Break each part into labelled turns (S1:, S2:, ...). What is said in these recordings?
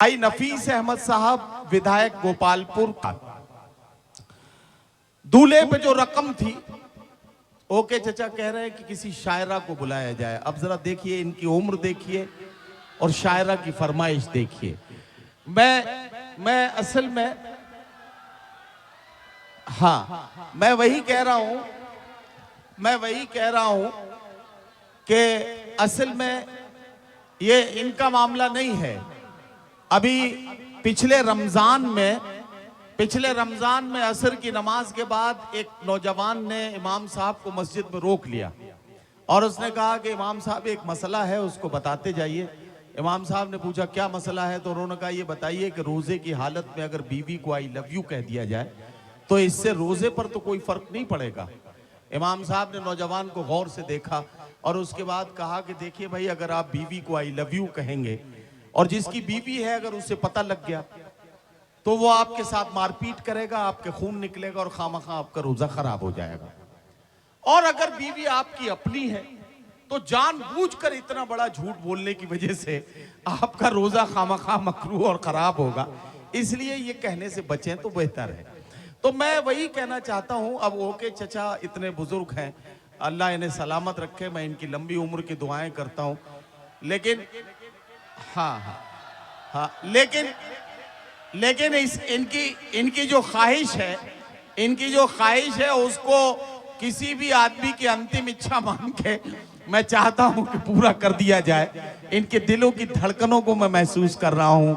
S1: भाई नफीस अहमद साहब विधायक गोपालपुर का दूल्हे पे जो रकम थी, ओके चचा कह रहे हैं कि किसी शायरा को बुलाया जाए। अब जरा देखिए, इनकी उम्र देखिए और शायरा की फरमाइश देखिए। मैं असल में मैं वही कह रहा हूं कि असल में ये इनका मामला नहीं है। अभी पिछले रमजान में असर की नमाज के बाद एक नौजवान ने इमाम साहब को मस्जिद में रोक लिया और उसने कहा कि इमाम साहब एक मसला है, उसको बताते जाइए। इमाम साहब ने पूछा क्या मसला है, तो उन्होंने कहा ये बताइए कि रोजे की हालत में अगर बीवी को आई लव यू कह दिया जाए तो इससे रोजे पर तो कोई फर्क नहीं पड़ेगा। इमाम साहब ने नौजवान को गौर से देखा और उसके बाद कहा कि देखिए भाई, अगर आप बीवी को आई लव यू कहेंगे और जिसकी बीवी है अगर उसे पता लग गया तो वो आपके साथ मारपीट करेगा, आपके खून निकलेगा और खामखा आपका रोजा खराब हो जाएगा। और अगर बीवी आपकी अपनी है तो जानबूझकर इतना बड़ा झूठ बोलने की वजह से आपका रोजा खामखा मकरूह और खराब होगा, इसलिए ये कहने से बचें तो बेहतर है। तो मैं वही कहना चाहता हूं। अब ओके चचा इतने बुजुर्ग हैं, अल्लाह इन्हें सलामत रखे, मैं इनकी लंबी उम्र की दुआएं करता हूं, लेकिन लेकिन इनकी जो ख्वाहिश है उसको किसी भी आदमी की अंतिम इच्छा मान के मैं चाहता हूं कि पूरा कर दिया जाए। इनके दिलों की धड़कनों को मैं महसूस कर रहा हूं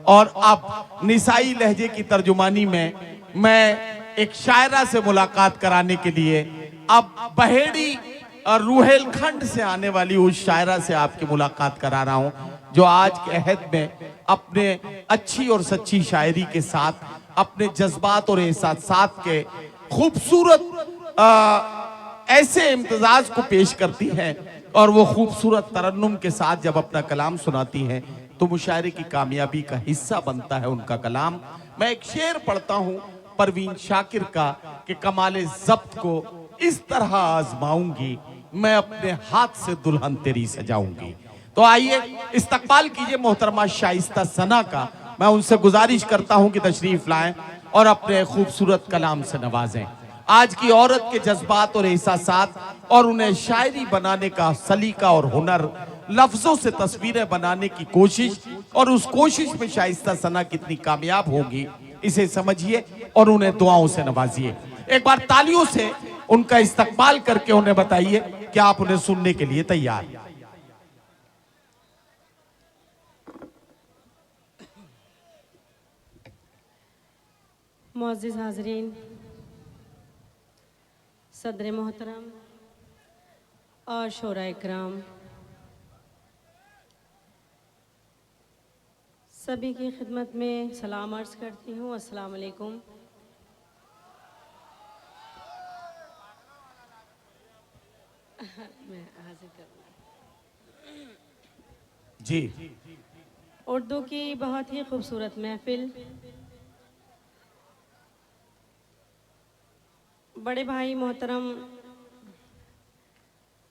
S1: और अब निसाई लहजे की तर्जुमानी में मैं एक शायरा से मुलाकात कराने के लिए अब बहेड़ी और रूहेलखंड से आने वाली उस शायरा से आपकी मुलाकात करा रहा हूं, जो आज के अहद में अपने अच्छी और सच्ची शायरी के साथ अपने जज्बात और एहसासात के खूबसूरत ऐसे इम्तिजाज को पेश करती हैं और वो खूबसूरत तरन्नुम के साथ जब अपना कलाम सुनाती हैं तो मुशायरे की कामयाबी का हिस्सा बनता है उनका कलाम। मैं एक शेर पढ़ता हूं परवीन शाकिर का कि कमाले ज़ब्त को इस तरह आजमाऊंगी, मैं अपने हाथ से दुल्हन तेरी सजाऊंगी। तो आइए इस्तकबाल कीजिए मोहतरमा शाइस्ता सना का। मैं उनसे गुजारिश करता हूं कि तशरीफ लाएं और अपने खूबसूरत कलाम से नवाजें। आज की औरत के जज्बात और एहसासात और उन्हें शायरी बनाने का सलीका और हुनर, लफ्जों से तस्वीरें बनाने की कोशिश, और उस कोशिश में शाइस्ता सना कितनी कामयाब होगी इसे समझिए और उन्हें दुआओं से नवाजिए। एक बार तालियों से उनका इस्तकबाल करके उन्हें बताइए कि आप उन्हें सुनने के लिए तैयार हैं।
S2: मुअज़्ज़िज़ हाज़रीन, सदर मोहतरम और शोरा इकराम, सभी की खिदमत में सलाम अर्ज़ करती हूँ। अस्सलाम वालेकुम। मैं हाजिर करूँगी
S1: जी।
S2: उर्दू की बहुत ही खूबसूरत महफिल, बड़े भाई मोहतरम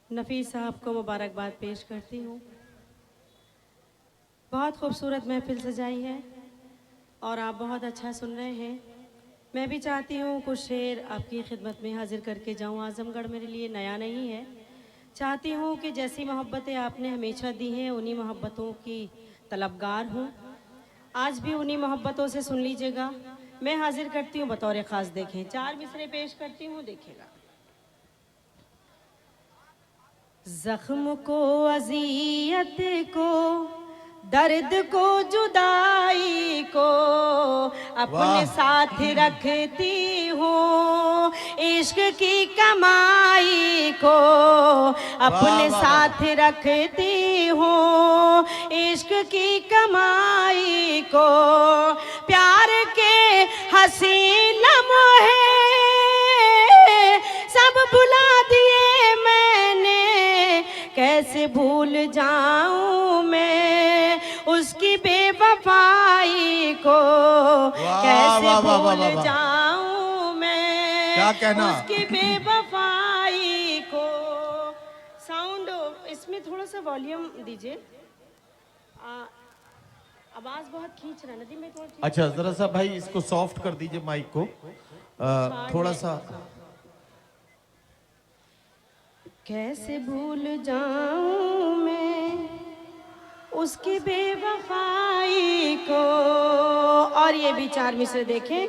S2: नफीस साहब को मुबारकबाद पेश करती हूँ। बहुत खूबसूरत महफिल सजाई है और आप बहुत अच्छा सुन रहे हैं। मैं भी चाहती हूँ कुछ शेर आपकी खिदमत में हाजिर करके जाऊँ। आज़मगढ़ मेरे लिए नया नहीं है। चाहती हूँ कि जैसी मोहब्बतें आपने हमेशा दी हैं उन्हीं मोहब्बतों की तलबगार हूँ। आज भी उन्हीं मोहब्बतों से सुन लीजिएगा। मैं हाजिर करती हूँ बतौर ख़ास, देखें, 4 मिसरे पेश करती हूँ, देखिएगा। ज़ख्म को, अज़ियत को, दर्द को, जुदाई को अपने साथ रखती हूँ, इश्क की कमाई को अपने साथ रखती हूँ, इश्क की कमाई को। प्यार के हसीन लम्हे सब भुला दिए मैंने, कैसे भूल जाऊं मैं उसकी बेवफाई को, कैसे भूल जाऊं मैं
S1: क्या कहना
S2: उसकी बेवफाई को। साउंड इसमें थोड़ा सा वॉल्यूम दीजिए। आवाज बहुत खींच रहा है नदी में थोड़ा।
S1: अच्छा जरा सा भाई इसको सॉफ्ट कर दीजिए माइक को, थोड़ा सा।
S2: कैसे भूल जाऊं मैं उसकी बेवफाई को। और ये भी 4 मिसरे देखें।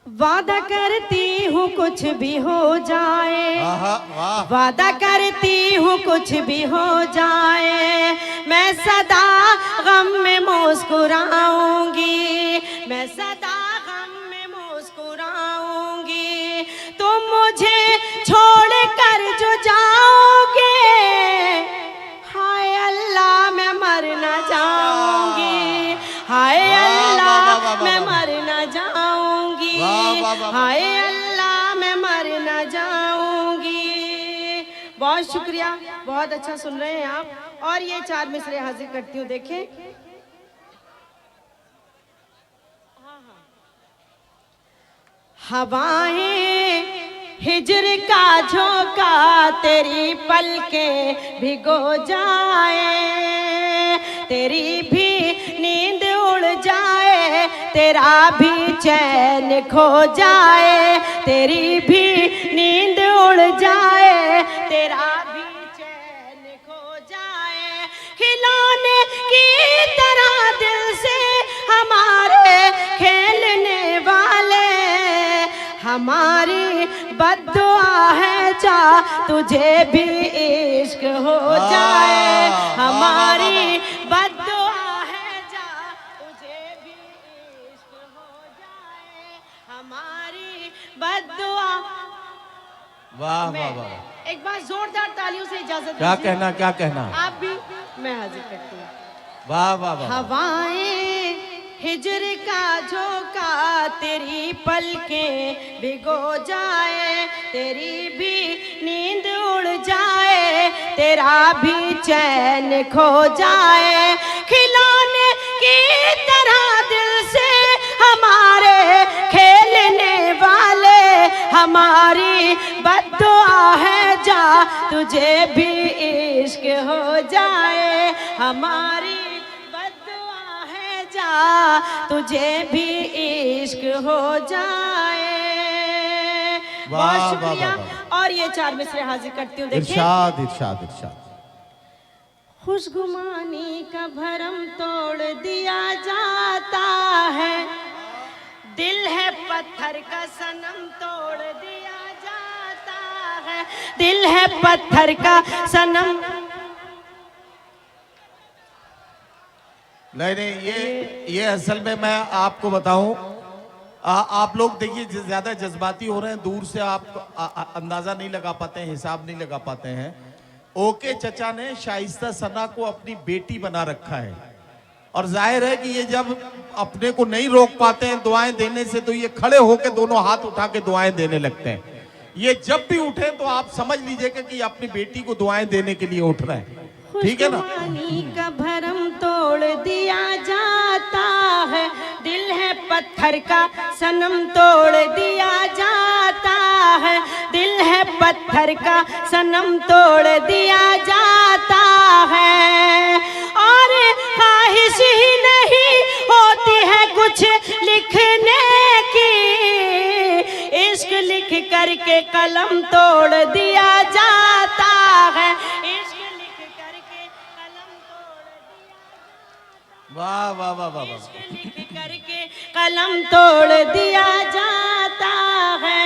S2: वादा करती हूँ कुछ भी हो जाए,
S1: वाह
S2: वादा करती हूँ कुछ भी हो जाए, मैं सदा गम में मुस्कुराऊंगी, मैं सदा गम में मुस्कुराऊंगी। तुम मुझे छोड़ कर जो जाओगे, हाय अल्लाह मैं मर ना जाऊंगी, हाय अल्लाह मैं मर ना जाऊंगी, हाय अल्लाह मैं मर ना जाऊंगी। बहुत शुक्रिया, बहुत अच्छा सुन रहे हैं आप। और ये 4 मिसरे हाजिर करती हूँ, देखें। हवाएं हिजर का झोंका तेरी पलकें भिगो जाए, तेरी भी नींद उड़ जाए, तेरा भी चैन खो जाए, तेरी भी नींद उड़ जाए, तेरा भी चैन खो जाए। खिलौने की तरह दिल से हमारे खेलने वाले, हमारी बद्दुआ है जा तुझे भी इश्क हो जाए, हमारी बद्दुआ है जा तुझे भी इश्क हो जाए, हमारी बद्दुआ।
S1: वाह
S2: मैं
S1: वाह वाह।
S2: एक बार जोरदार तालियों से इजाजत
S1: क्या
S2: दीजिए।
S1: कहना, क्या कहना।
S2: आप भी, मैं हाजिर करती हूँ।
S1: वाह वाह वाह।
S2: हवाएं हिजर का झोंका तेरी पलकें भिगो जाए, तेरी भी नींद उड़ जाए, तेरा भी चैन खो जाए। खिलौने की तरह दिल से हमारे खेलने वाले, हमारी बद्दुआ है जा तुझे भी इश्क हो जाए, हमारी तुझे भी इश्क हो जाए। बहुत शुक्रिया। और ये 4 मिसरे हाजिर करती हूँ, देखिए।
S1: इरशाद इरशाद इरशाद।
S2: खुशगुमानी का भरम तोड़ दिया जाता है, दिल है पत्थर का सनम तोड़ दिया जाता है, दिल है पत्थर का सनम।
S1: नहीं, ये असल में मैं आपको बताऊं, आप लोग देखिए ज्यादा जज्बाती हो रहे हैं, दूर से आप अंदाजा नहीं लगा पाते हैं, हिसाब नहीं लगा पाते हैं। ओके चचा ने शाइस्ता सना को अपनी बेटी बना रखा है, और जाहिर है कि ये जब अपने को नहीं रोक पाते हैं दुआएं देने से, तो ये खड़े होकर दोनों हाथ उठा के दुआएं देने लगते हैं। ये जब भी उठे तो आप समझ लीजिएगा कि अपनी बेटी को दुआएं देने के लिए उठ रहे हैं, ठीक है ना।
S2: खुशगुमानी का भरम तोड़ दिया जाता है, दिल है पत्थर का सनम तोड़ दिया जाता है, दिल है पत्थर का सनम तोड़ दिया जाता है। और ख्वाहिश ही नहीं होती है कुछ लिखने की, इश्क लिख करके कलम तोड़ दिया जाता है, इश्क लिख करके कलम तोड़ दिया जाता है।
S1: वाह वाह वाह वाह।
S2: इश्क लिख करके कलम तोड़ दिया जाता है।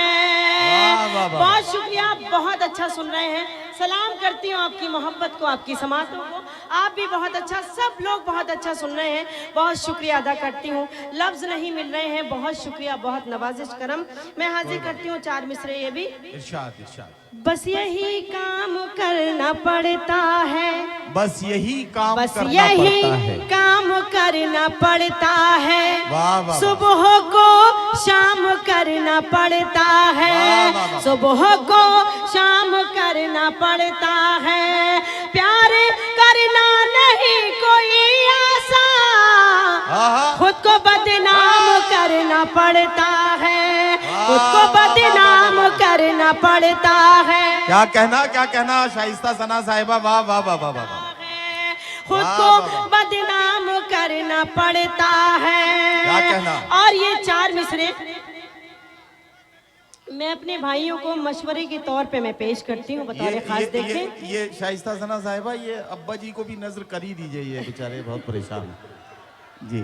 S2: बहुत शुक्रिया, बहुत अच्छा सुन रहे हैं। सलाम करती हूँ आपकी मोहब्बत को, आपकी समातों को। आप भी बहुत अच्छा, सब लोग बहुत अच्छा सुन रहे हैं। बहुत शुक्रिया अदा करती हूँ, लफ्ज नहीं मिल रहे हैं। बहुत शुक्रिया, बहुत नवाजिश करम। मैं हाजिर करती हूँ 4 मिसरे ये भी।
S1: इरशाद इरशाद।
S2: बस यही काम करना पड़ता है,
S1: बस यही काम
S2: बस
S1: करना
S2: यही
S1: पड़ता है,
S2: काम करना पड़ता है।
S1: वाह वाह।
S2: सुबह को शाम करना पड़ता है,
S1: वाह वाह।
S2: सुबह को शाम करना पड़ता है। प्यार करना नहीं कोई आसान, खुद को बदनाम करना पड़ता है, खुद को बदनाम करना पड़ता है।
S1: क्या कहना, क्या कहना शाइस्ता सना साहिबा। वाह वाह वाह वाह वाह।
S2: खुद
S1: वाह,
S2: को
S1: वाह, वाह।
S2: बदनाम करना पड़ता
S1: क्या
S2: है।
S1: कहना?
S2: और ये 4 मिसरे मैं अपने भाइयों को मशवरे के तौर पे मैं पेश करती हूँ, बतौर खास देखें।
S1: ये शाइस्ता सना साहिबा, ये अब्बा जी को भी नजर कर ही दीजिए, ये बेचारे बहुत परेशान हैं। जी।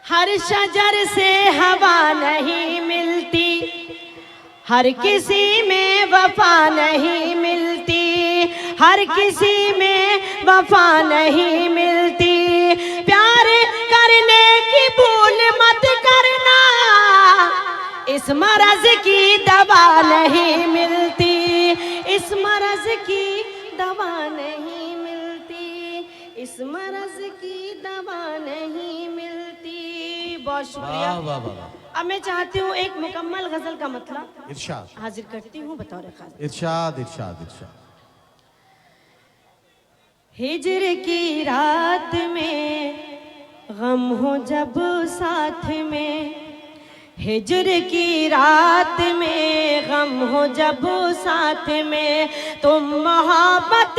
S2: हर शजर से हवा नहीं मिलती, हर किसी में वफा नहीं मिलती, हर किसी में वफा नहीं मिलती। प्यार करने की भूल मत करना, इस मरज की दवा नहीं मिलती, इस मरज की दवा नहीं मिलती, इस मरज की दवा नहीं मिलती। बहुत शुक्रिया।
S1: वाह वाह वाह।
S2: अब मैं चाहती हूँ एक मुकम्मल गजल का मतलब
S1: इरशाद
S2: हाजिर करती हूँ बतौर खास।
S1: इरशाद इरशाद इरशाद।
S2: हिजर की रात में गम हो जब साथ में, हिजर की रात में गम हो जब साथ में, तुम मोहब्बत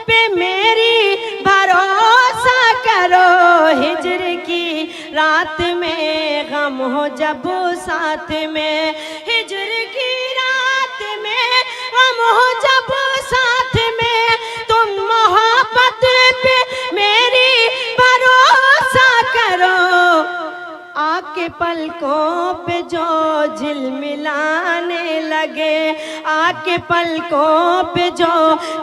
S2: पे मेरी भरोसा करो। हिजर की रात में गम हो जब साथ में, हिजर की रात में गम हो जब साथ में, तुम मोहब्बत पे मेरी भरोसा करो। आके पलकों पे जो झिलमिलाने लगे, आके पलकों पे जो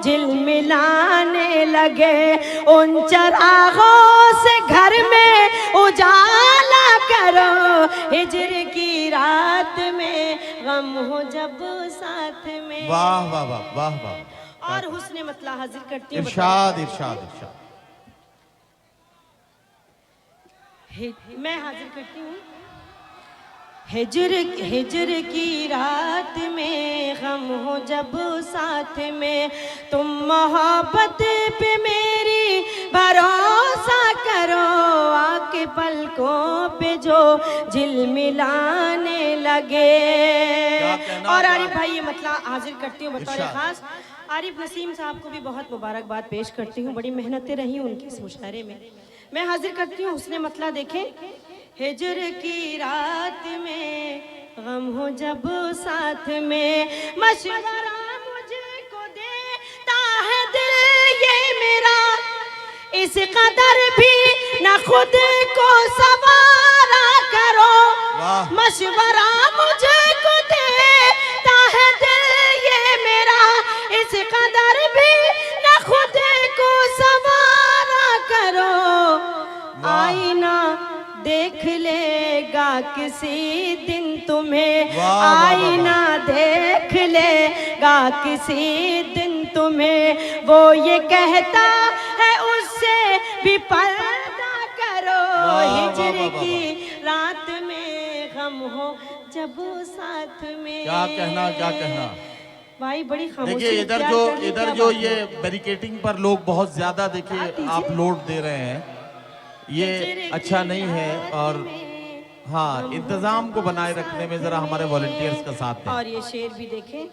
S2: झिलमिलाने लगे, उन चरागों से घर में उजाला करो। हिजर की रात में गम हो जब साथ में।
S1: वाह वाह वाह वाह वाह।
S2: और हुस्ने मतला हाजिर करती हूँ।
S1: इरशाद इरशाद इरशाद।
S2: मैं हाजिर करती हूँ। हिजर की रात में गम हो जब साथ में, तुम मोहब्बत पे मेरी भरोसा करो। आके पलकों पे जो झिलमिलाने लगे। और आरिफ भाई ये मतलब हाजिर करती हूँ बतौर खास। आरिफ नसीम साहब को भी बहुत मुबारकबाद पेश करती हूँ, बड़ी मेहनतें रही उनकी इस मुशायरे में। मैं हाजिर करती हूँ उसने मतलब देखें। हिजर की रात में गम हो जब साथ में, मशवरा मुझको देता है दिल ये मेरा, इस कदर भी न खुद को सवारा करो। मशवरा मुझको देता है दिल ये मेरा, इस कदर भी न खुद को सवारा करो। आईना देख लेगा किसी दिन तुम्हें, आईना देख लेगा किसी दिन तुम्हें, वो ये कहता है उससे भी पर्दा करो। हिजर की रात में गम हो जब साथ में।
S1: क्या कहना क्या कहना
S2: भाई, बड़ी खामोशी।
S1: देखिए इधर जो ये बैरिकेटिंग पर लोग बहुत ज्यादा देखिए आप लोड दे रहे हैं, ये अच्छा नहीं है। और हाँ, इंतजाम को बनाए रखने में जरा हमारे वॉलंटियर्स का साथ दें।
S2: और ये शेर भी देखें।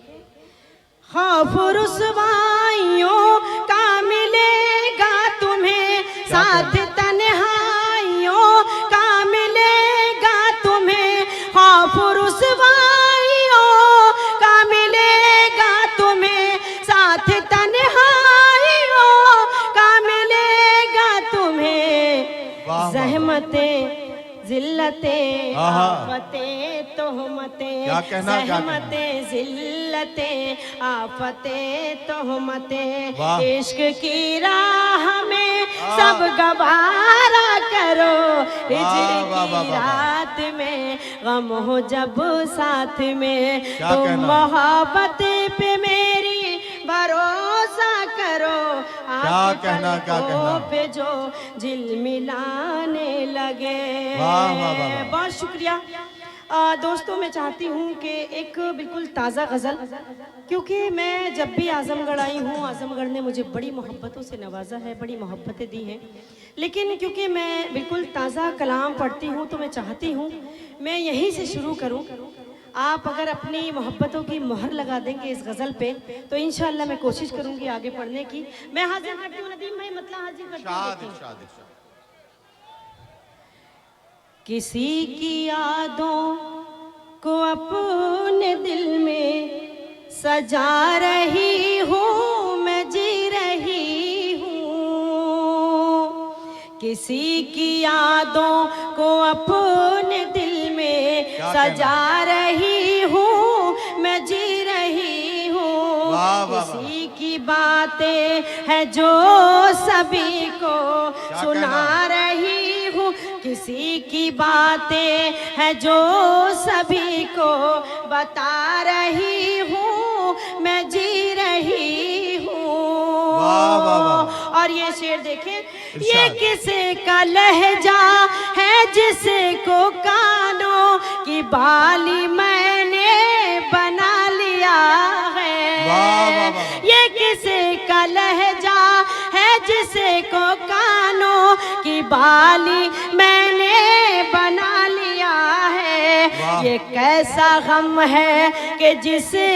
S2: खौफ रुसवाइयों का मिलेगा तुम्हें साथ, तन्हाइयों का मिलेगा तुम्हें। खौफ रुसवाइयों का मिलेगा तुम्हें साथ, तन्हाइयों का मिलेगा तुम्हें। ज़हमतें जिल्लतें आफतें तोहमतें, ज़हमतें जिल्लतें आफतें तोहमतें, इश्क की राह में सब गवारा करो। हिजर की रात में गम हो जब साथ में, तुम मोहब्बत पे मेरी भरोसा करो।
S1: क्या कहना क्या कहना
S2: पे जो झिलमिलाने लगे। बहुत शुक्रिया। दोस्तों मैं चाहती हूँ कि एक बिल्कुल ताज़ा गज़ल, क्योंकि मैं जब भी आज़मगढ़ आई हूँ, आज़मगढ़ ने मुझे बड़ी मोहब्बतों से नवाजा है, बड़ी मोहब्बतें दी हैं। लेकिन क्योंकि मैं बिल्कुल ताज़ा कलाम पढ़ती हूँ तो मैं चाहती हूँ मैं यहीं से शुरू करूँ। आप अगर अपनी मोहब्बतों की मोहर लगा देंगे इस गज़ल पे तो इंशाल्लाह मैं कोशिश करूंगी आगे पढ़ने की। मैं हाजिर करती हूँ नदीम भाई, मतलब हाजिर करती हूँ।
S1: इरशाद,
S2: देखिए।
S1: इरशाद, इरशाद।
S2: किसी की यादों को अपने दिल में सजा रही हूँ, मैं जी रही हूँ। किसी की यादों को अपने दिल में
S1: क्या
S2: सजा रही हूँ, मैं जी रही हूँ।
S1: वाह, वाह, वाह।
S2: किसी की बातें हैं जो सभी को
S1: क्या
S2: सुना
S1: कहना?
S2: रही हूँ। किसी की बातें हैं जो सभी को बता रही हूँ, मैं जी रही हूँ।
S1: वाह, वाह, वाह।
S2: और ये शेर देखें, ये
S1: इरशाद।
S2: किसे का लहजा है जिसको कानों की बाली मैंने बना लिया है।
S1: वाह, वाह, वाह, वाह।
S2: ये किसे का लहजा है जिसे को कानों की बाली मैंने बना लिया है।
S1: वाह।
S2: ये कैसा गम है कि जिसे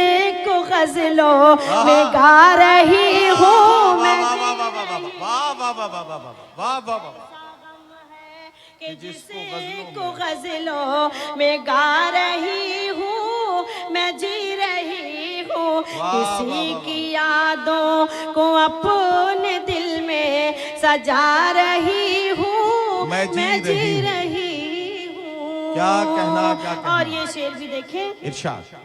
S2: को गजलों में गा रही हूँ मैं।
S1: वाह, वाह, वाह, वाह, वाह, वाह, वाह, वाह, वाह, वाह, वाह, वाह।
S2: कि
S1: जिसको
S2: जिसको गजलों में गा रही हूँ, मैं जी रही हूँ।
S1: वाह,
S2: किसी
S1: वाह, वाह।
S2: की यादों को अपने दिल में सजा रही हूँ,
S1: मैं जी
S2: रही हूँ।
S1: क्या कहना, क्या कहना।
S2: और ये शेर भी देखें,
S1: इरशाद।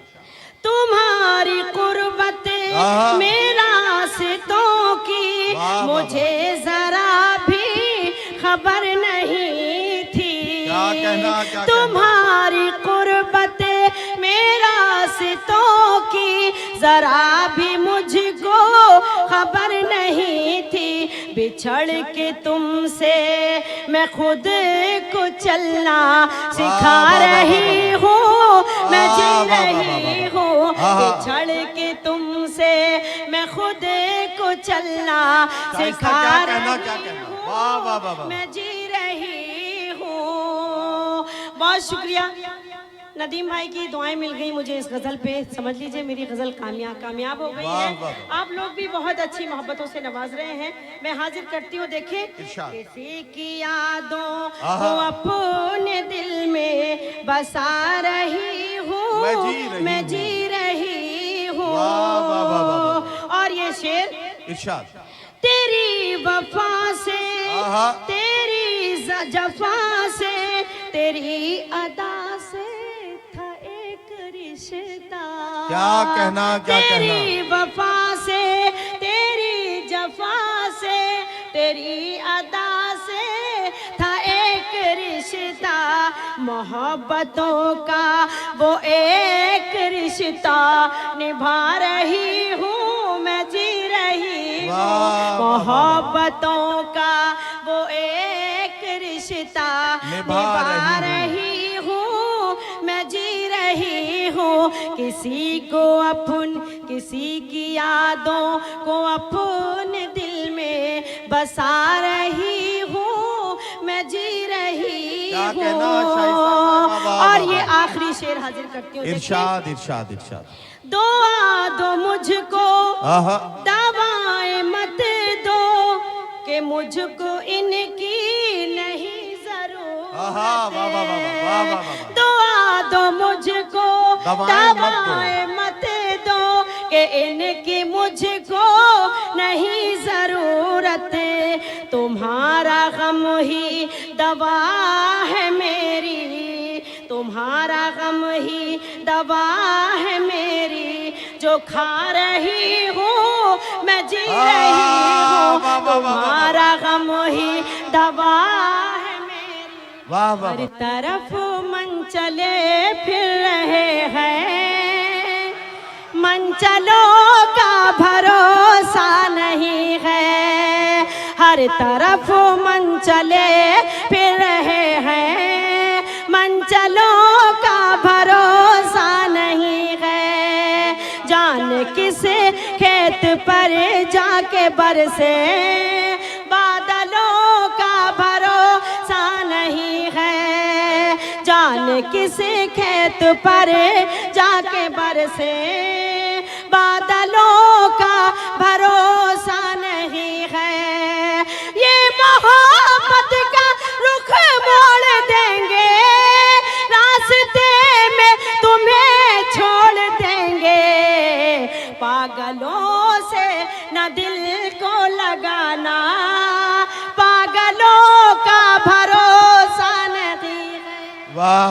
S2: तुम्हारी कुर्बत
S1: आहा।
S2: मेरा सितों की
S1: वाह, वाह,
S2: मुझे जरा भी खबर नहीं थी।
S1: क्या कहना, क्या कहना।
S2: तुम्हारी कुर्बत मेरा सितों की जरा भी मुझको खबर नहीं थी। बिछड़ के तुमसे मैं खुद को चलना सिखा
S1: वाह, वाह, वाह,
S2: रही हूँ, मैं
S1: वाह,
S2: जी
S1: वाह, वाह,
S2: रही
S1: वाह,
S2: हूँ।
S1: आहा।
S2: बिछड़ के तुमसे मैं खुद को चलना
S1: शाइस्ता,
S2: सिखा
S1: क्या कहना, क्या
S2: रही
S1: कहना।
S2: हूँ,
S1: वाह, वाह, वाह, वाह।
S2: मैं जी रही हूँ। बहुत शुक्रिया नदीम भाई की दुआएं मिल गई मुझे इस गज़ल पे। समझ लीजिए मेरी गज़ल कामयाब हो गई
S1: वाह,
S2: है।
S1: वाह, वाह।
S2: आप लोग भी बहुत अच्छी मोहब्बतों से नवाज रहे हैं। मैं हाजिर करती हूँ, देखिए।
S1: इरशाद।
S2: किसी की यादों
S1: आहा।
S2: को अपने दिल में बसा रही हूँ,
S1: मैं जी
S2: रही हूँ।
S1: वाह, वाह, वाह, वाह, वाह।
S2: और ये शेर,
S1: इरशाद।
S2: तेरी वफा से,
S1: आहा।
S2: तेरी जफा से, तेरी अदा से था एक रिश्ता।
S1: क्या कहना, क्या
S2: तेरी वफा से, तेरी जफा से, तेरी अदा से था एक रिश्ता। मोहब्बतों का वो एक रिश्ता निभा रही हूँ, मैं जी रही हूँ।
S1: वाह,
S2: मोहब्बतों का वो एक रिश्ता निभा रही हूँ, मैं जी रही हूँ। किसी को किसी की यादों को अपने दिल में बसा रही हूँ, मैं जी रही
S1: क्या
S2: हूँ।
S1: कहना, शाइस्ता साहिबा, वाह,
S2: और
S1: वाह,
S2: ये
S1: वाह।
S2: आखिरी शेर हाजिर करती हूँ, देखिए।
S1: इरशाद, इरशाद, इरशाद।
S2: दुआ दो मुझको,
S1: आहा।
S2: दवाएं मत दो कि मुझको इनकी नहीं जरूरत।
S1: आहा, वाह, वाह, वाह, वाह, वाह, वाह, वाह।
S2: दुआ दो मुझको,
S1: दवाएं मत दो।
S2: दवाएं मत दो कि इनकी मुझको नहीं जरूरत। तुम्हारा गम ही दवा है मेरी, तुम्हारा गम ही दवा है मेरी, जो खा रही हूँ मैं जी रही हूँ।
S1: वाह, वाह, वाह, वाह, वाह।
S2: तुम्हारा गम ही दवा है मेरी।
S1: वाह, वाह,
S2: हर
S1: वाह।
S2: तरफ मन चले फिर रहे हैं, मंचलों का भरोसा नहीं है। हर तरफ मन चले फिर रहे हैं, मंचलों का भरोसा नहीं है। जान किस खेत पर जाके बरसे, बादलों का भरोसा नहीं है। जाने किसी खेत पर जाके बरसे बादलों का भरोसा नहीं है। ये मोहब्बत का रुख मोड़ देंगे, रास्ते में तुम्हें छोड़ देंगे। पागलों से न दिल को लगाना, पागलों का भरोसा नहीं है।
S1: वाह।